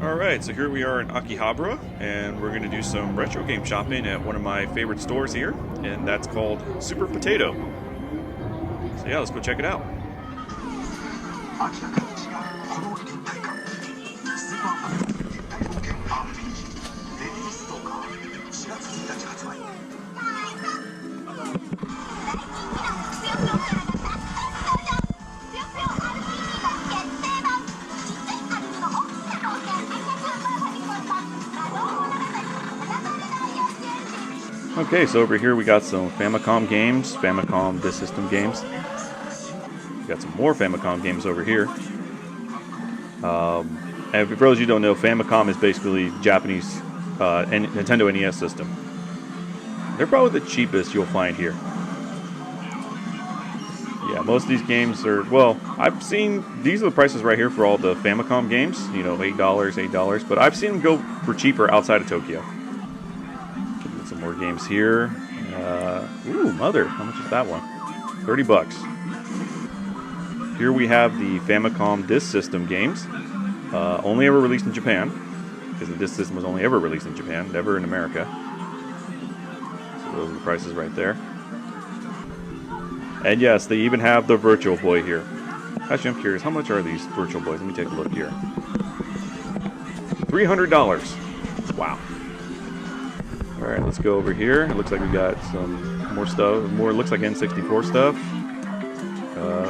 Alright, so here we are in Akihabara, and we're going to do some retro game shopping at one of my favorite stores here, and that's called Super Potato. So yeah, let's go check it out. Okay, so over here we got some Famicom games, Famicom Disk System games. We got some more Famicom games over here. And for those of you who don't know, Famicom is basically Japanese Nintendo NES system. They're probably the cheapest you'll find here. Yeah, most of these games are, well, I've seen, these are the prices right here for all the Famicom games. You know, $8, but I've seen them go for cheaper outside of Tokyo. Some more games here. Ooh, Mother. How much is that one? $30. Here we have the Famicom Disk System games. Only ever released in Japan, because the Disk System was only ever released in Japan, never in America. So those are the prices right there. And yes, they even have the Virtual Boy here. Actually, I'm curious, how much are these Virtual Boys? Let me take a look here. $300. Wow. Alright, let's go over here. It looks like we got some more stuff. More looks like N64 stuff. A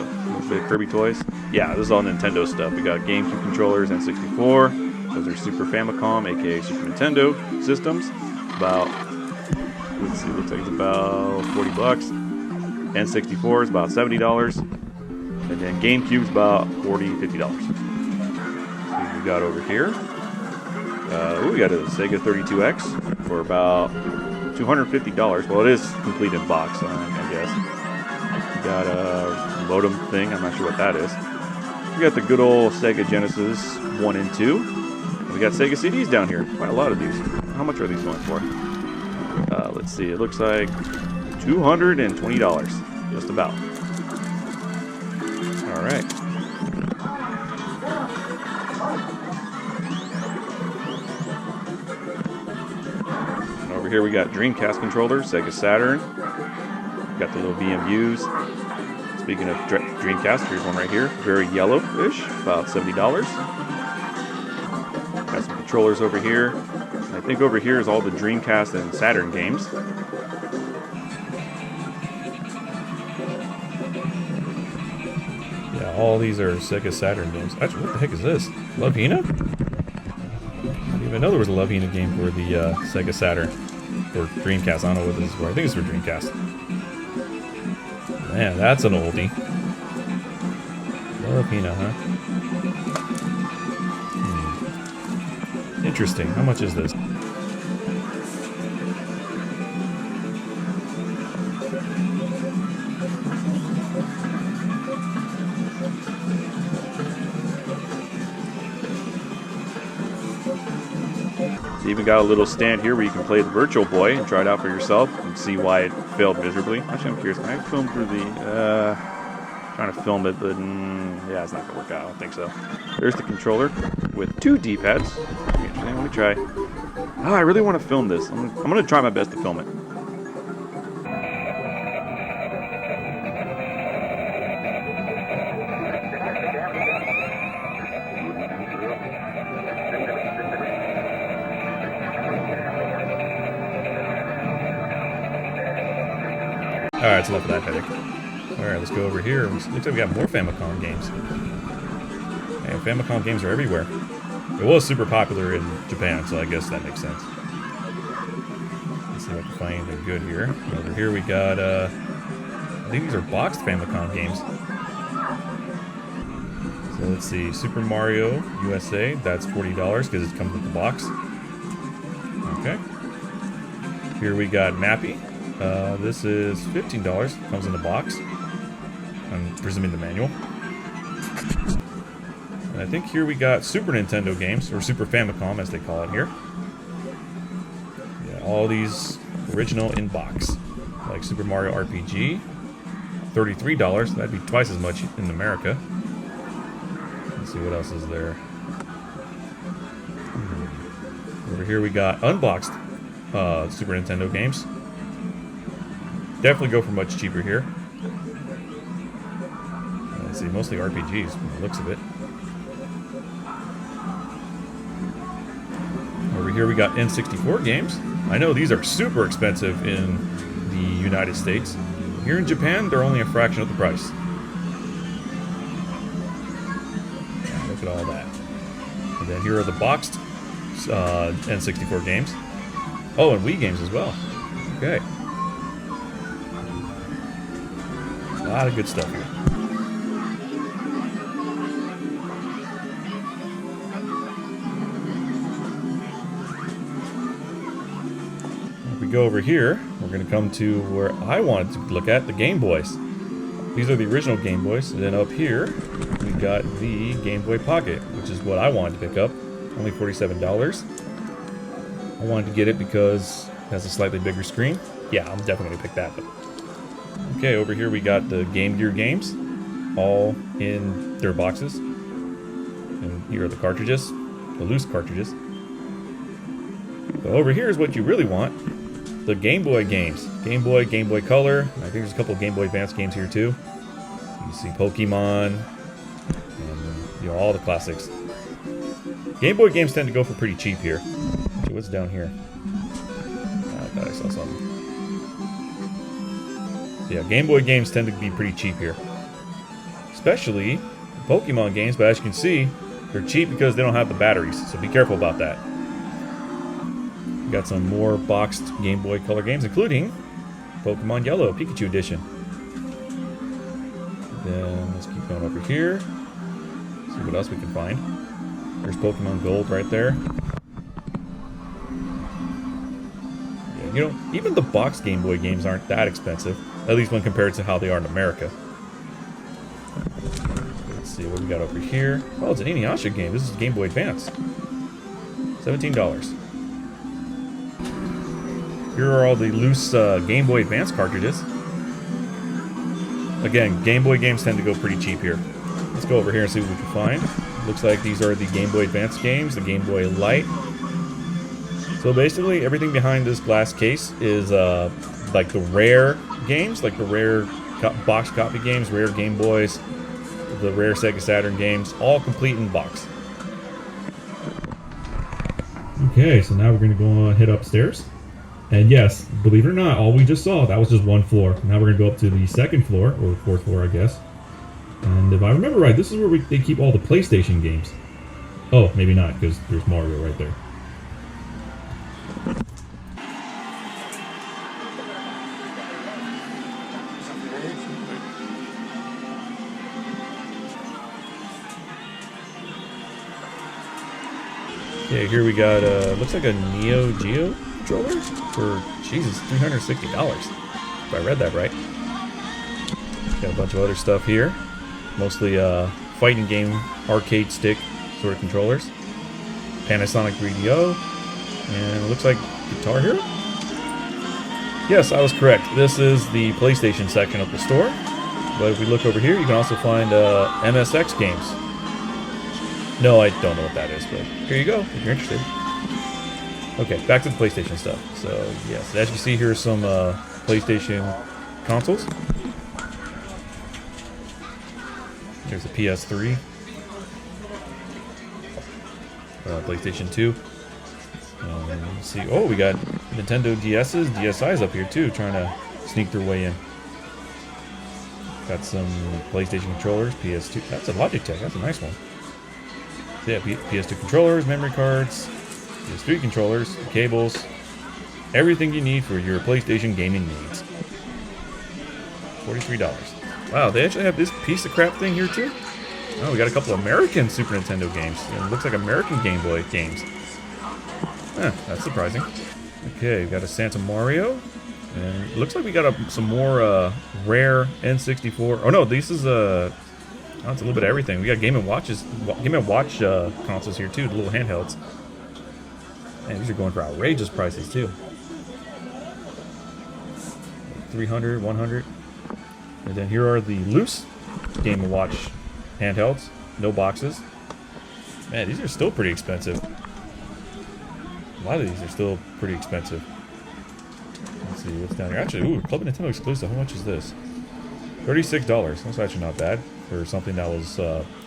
bit of Kirby toys. Yeah, this is all Nintendo stuff. We got GameCube controllers, N64. Those are Super Famicom, aka Super Nintendo systems. About, let's see, looks like it's about $40. N64 is about $70. And then GameCube's about $40, $50. See what we got over here. We got a Sega 32X for about $250. Well, it is complete in box, I guess. We got a modem thing. I'm not sure what that is. We got the good old Sega Genesis 1 and 2. And we got Sega CDs down here. Quite a lot of these. How much are these going for? Let's see. It looks like $220. Just about. All right. Here we got Dreamcast controllers, Sega Saturn. We got the little VMUs. Speaking of Dreamcast, here's one right here. Very yellow-ish, about $70. Got some controllers over here. And I think over here is all the Dreamcast and Saturn games. Yeah, all these are Sega Saturn games. Actually, what the heck is this? Love Hina? I didn't even know there was a Love Hina game for the Sega Saturn. Or Dreamcast, I don't know what this is for. I think it's for Dreamcast. Man, that's an oldie. Love Hina, huh? Interesting. How much is this? Even got a little stand here where you can play the Virtual Boy and try it out for yourself and see why it failed miserably. Actually, I'm curious. Can I film through the... trying to film it, but yeah, it's not going to work out. I don't think so. There's the controller with two D-pads. Interesting. Let me try. Oh, I really want to film this. I'm going to try my best to film it. Alright, it's enough of that headache. Alright, let's go over here. Looks like we got more Famicom games. And Famicom games are everywhere. It was super popular in Japan, so I guess that makes sense. Let's see if I can find anything good here. Over here we got, I think these are boxed Famicom games. So let's see, Super Mario USA, that's $40 because it comes with the box. Okay. Here we got Mappy. This is $15. Comes in the box. I'm presuming the manual. And I think here we got Super Nintendo games, or Super Famicom as they call it here. Yeah, all these original in box. Like Super Mario RPG. $33. That'd be twice as much in America. Let's see what else is there. here we got unboxed Super Nintendo games. Definitely go for much cheaper here. Let's see, mostly RPGs from the looks of it. Over here we got N64 games. I know these are super expensive in the United States. Here in Japan, they're only a fraction of the price. Yeah, look at all that. And then here are the boxed N64 games. Oh, and Wii games as well. Okay. A lot of good stuff here. If we go over here, we're going to come to where I wanted to look at, the Game Boys. These are the original Game Boys. And then up here, we got the Game Boy Pocket, which is what I wanted to pick up. Only $47. I wanted to get it because it has a slightly bigger screen. Yeah, I'm definitely going to pick that up. Okay, over here we got the Game Gear games, all in their boxes. And here are the cartridges, the loose cartridges. But over here is what you really want, the Game Boy games. Game Boy, Game Boy Color. I think there's a couple of Game Boy Advance games here too. You see Pokemon, and all the classics. Game Boy games tend to go for pretty cheap here. Actually, what's down here? I thought I saw something. So yeah, Game Boy games tend to be pretty cheap here. Especially Pokemon games, but as you can see, they're cheap because they don't have the batteries, so be careful about that. We got some more boxed Game Boy Color games, including Pokemon Yellow, Pikachu Edition. Then let's keep going over here. See what else we can find. There's Pokemon Gold right there. Yeah, you know, even the boxed Game Boy games aren't that expensive, at least when compared to how they are in America. Let's see what we got over here. Oh, it's an Inuyasha game. This is Game Boy Advance. $17. Here are all the loose Game Boy Advance cartridges. Again, Game Boy games tend to go pretty cheap here. Let's go over here and see what we can find. Looks like these are the Game Boy Advance games, the Game Boy Light. So basically, everything behind this glass case is like the rare games, like the rare box copy games, rare Game Boys, the rare Sega Saturn games, all complete in box. Okay, so now we're going to go on, head upstairs. And yes, believe it or not, all we just saw, that was just one floor. Now we're going to go up to the second floor, or fourth floor, I guess. And if I remember right, this is where they keep all the PlayStation games. Oh, maybe not, because there's Mario right there. Okay, here we got, looks like a Neo Geo controller for, Jesus, $360. If I read that right. Got a bunch of other stuff here. Mostly fighting game arcade stick sort of controllers. Panasonic 3DO. And it looks like Guitar Hero? Yes, I was correct. This is the PlayStation section of the store. But if we look over here, you can also find MSX games. No, I don't know what that is, but here you go, if you're interested. Okay, back to the PlayStation stuff. So, yes, as you see, here are some PlayStation consoles. There's a PS3. PlayStation 2. Let's see. Oh, we got Nintendo DS's, DSi's up here too, trying to sneak their way in. Got some PlayStation controllers, PS2. That's a Logitech, that's a nice one. So yeah, PS2 controllers, memory cards, PS3 controllers, cables, everything you need for your PlayStation gaming needs. $43. Wow, they actually have this piece of crap thing here too? Oh, we got a couple of American Super Nintendo games. It looks like American Game Boy games. That's surprising. Okay, we got a Santa Mario. And it looks like we got some more rare N64. Oh no, this is it's a little bit of everything. We got Game & Watch consoles here too, the little handhelds. And these are going for outrageous prices too. 300, 100. And then here are the loose Game & Watch handhelds, no boxes. Man, these are still pretty expensive. A lot of these are still pretty expensive. Let's see what's down here. Actually, ooh, Club Nintendo exclusive. How much is this? $36. That's actually not bad for something that was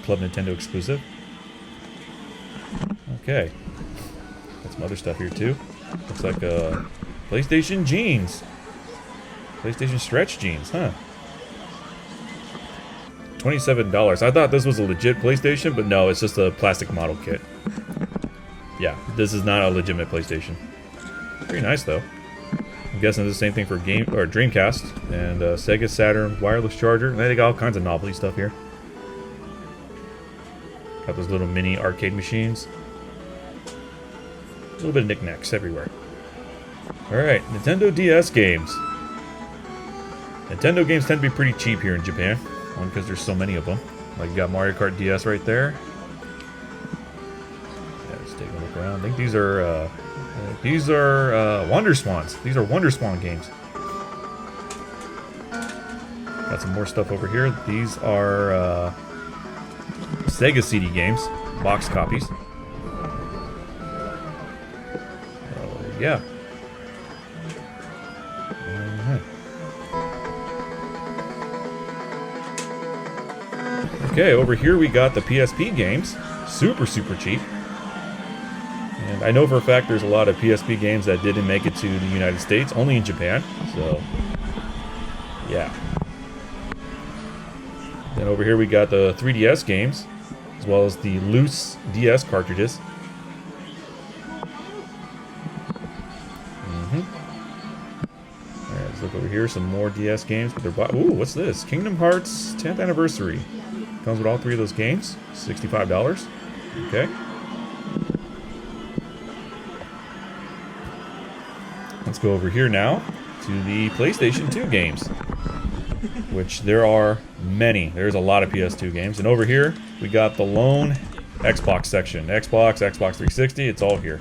Club Nintendo exclusive. Okay. Got some other stuff here too. Looks like PlayStation jeans. PlayStation stretch jeans, huh? $27. I thought this was a legit PlayStation, but no, it's just a plastic model kit. Yeah, this is not a legitimate PlayStation. Pretty nice though. I'm guessing it's the same thing for Dreamcast and Sega Saturn wireless charger. And they got all kinds of novelty stuff here. Got those little mini arcade machines. A little bit of knickknacks everywhere. Alright, Nintendo DS games. Nintendo games tend to be pretty cheap here in Japan. One, because there's so many of them. Like you got Mario Kart DS right there. Yeah, let's take a look around. I think these are Wonder Swans. These are Wonder Swan games. Got some more stuff over here. These are Sega CD games, box copies. Yeah. Okay, over here we got the PSP games. Super cheap. And I know for a fact there's a lot of PSP games that didn't make it to the United States, only in Japan. So, yeah. Then over here we got the 3DS games, as well as the loose DS cartridges. Alright, let's look over here. Some more DS games. Ooh, what's this? Kingdom Hearts 10th Anniversary. Comes with all three of those games. $65. Okay. Let's go over here now to the PlayStation 2 games, which there are many. There's a lot of PS2 games. And over here, we got the lone Xbox section. Xbox 360, it's all here.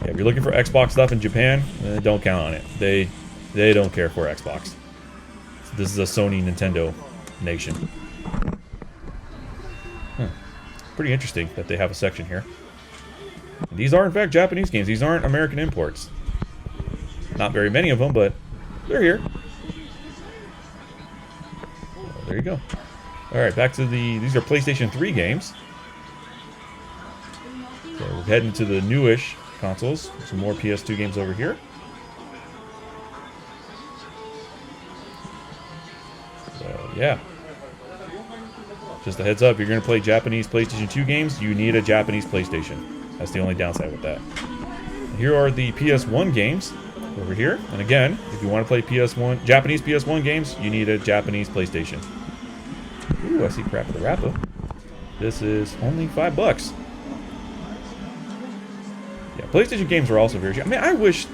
Yeah, if you're looking for Xbox stuff in Japan, don't count on it. They don't care for Xbox. This is a Sony Nintendo nation. Pretty interesting that they have a section here. And these are in fact Japanese games. These aren't American imports. Not very many of them, but they're here. So there you go. Alright, back to these are PlayStation 3 games. So we're heading to the newish consoles. Some more PS2 games over here. So yeah. Just a heads up, if you're going to play Japanese PlayStation 2 games, you need a Japanese PlayStation. That's the only downside with that. And here are the PS1 games over here. And again, if you want to play Japanese PS1 games, you need a Japanese PlayStation. Ooh, I see Crap of the Rapper. This is only $5. Yeah, PlayStation games are also very cheap. I mean, I wish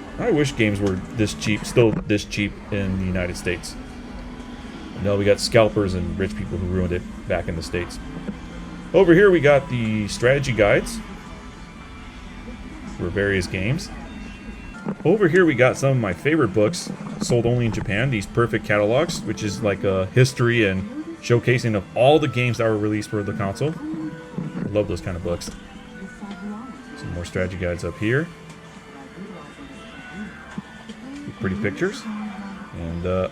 games were this cheap, still this cheap in the United States. No, we got scalpers and rich people who ruined it back in the States. Over here we got the strategy guides for various games. Over here we got some of my favorite books sold only in Japan, these perfect catalogs, which is like a history and showcasing of all the games that were released for the console. I love those kind of books. Some more strategy guides up here. Pretty pictures. And